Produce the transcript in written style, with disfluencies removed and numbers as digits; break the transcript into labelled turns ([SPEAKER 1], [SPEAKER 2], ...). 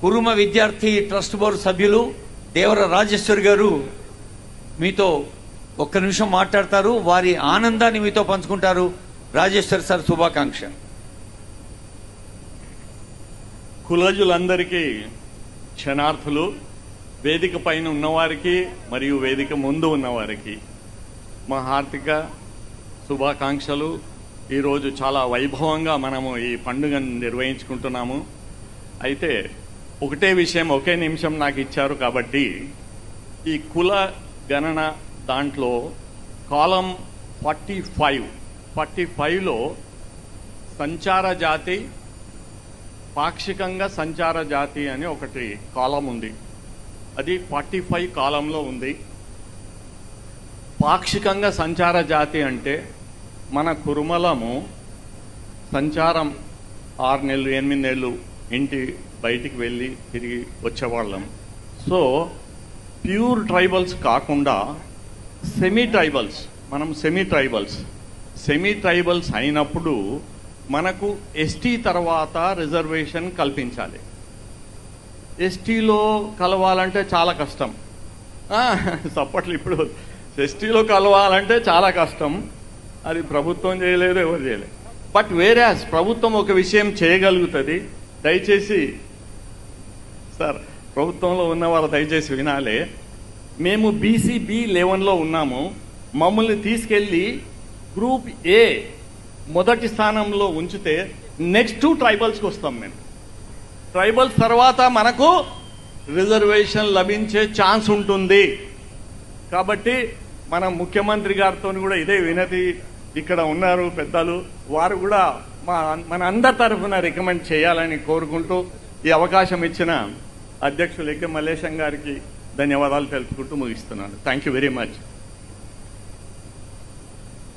[SPEAKER 1] కురుమ విద్యార్థి trust board సభ్యులు దేవర రాజేశ్వర్ గారు మీతో ఒక్క నిమిషం మాట్లాడతారు. వారి ఆనందాన్ని మీతో పంచుకుంటారు. రాజేశ్వర్ సార్, శుభాకాంక్ష.
[SPEAKER 2] కులజులందరికీ క్షణార్థులు, వేదిక పైన ఉన్నవారికి మరియు వేదిక ముందు ఉన్నవారికి మా హార్దిక శుభాకాంక్షలు. ఈరోజు చాలా వైభవంగా మనము ఈ పండుగను నిర్వహించుకుంటున్నాము. అయితే ఒకటే విషయం, ఒకే నిమిషం నాకు ఇచ్చారు కాబట్టి ఈ కుల గణన దాంట్లో కాలం 45లో సంచార జాతి, పాక్షికంగా సంచార జాతి అని ఒకటి కాలం ఉంది. అది 45 కాలంలో ఉంది. పాక్షికంగా సంచార జాతి అంటే మన కురుమలము సంచారం 6 నెలలు 8 నెలలు ఇంటి బయటికి వెళ్ళి తిరిగి వచ్చేవాళ్ళం. సో ప్యూర్ ట్రైబల్స్ కాకుండా సెమీ ట్రైబల్స్ అయినప్పుడు మనకు ఎస్టీ తర్వాత రిజర్వేషన్ కల్పించాలి. ఎస్టీలో కలవాలంటే చాలా కష్టం. సప్పట్లు ఇప్పుడు ఎస్టీలో కలవాలంటే చాలా కష్టం. అది ప్రభుత్వం చేయలేదు, ఎవరు చేయలేదు. బట్ వేరేస్ ప్రభుత్వం ఒక విషయం చేయగలుగుతుంది. దయచేసి సార్, ప్రభుత్వంలో ఉన్నవారు దయచేసి వినాలి. మేము BCB11లో ఉన్నాము. మమ్మల్ని తీసుకెళ్ళి గ్రూప్ ఏ మొదటి స్థానంలో ఉంచితే నెక్స్ట్ ట్రైబల్స్కి వస్తాం. మేము ట్రైబల్స్ తర్వాత మనకు రిజర్వేషన్ లభించే ఛాన్స్ ఉంటుంది. కాబట్టి మన ముఖ్యమంత్రి గారితో కూడా ఇదే వినతి, ఇక్కడ ఉన్నారు పెద్దలు, వారు కూడా మన అందరి తరఫున రికమెండ్ చేయాలని కోరుకుంటూ ఈ అవకాశం ఇచ్చిన అధ్యక్షులు ఎక్కే మల్లేశం గారికి ధన్యవాదాలు తెలుపుకుంటూ ముగిస్తున్నాను. Thank you very much.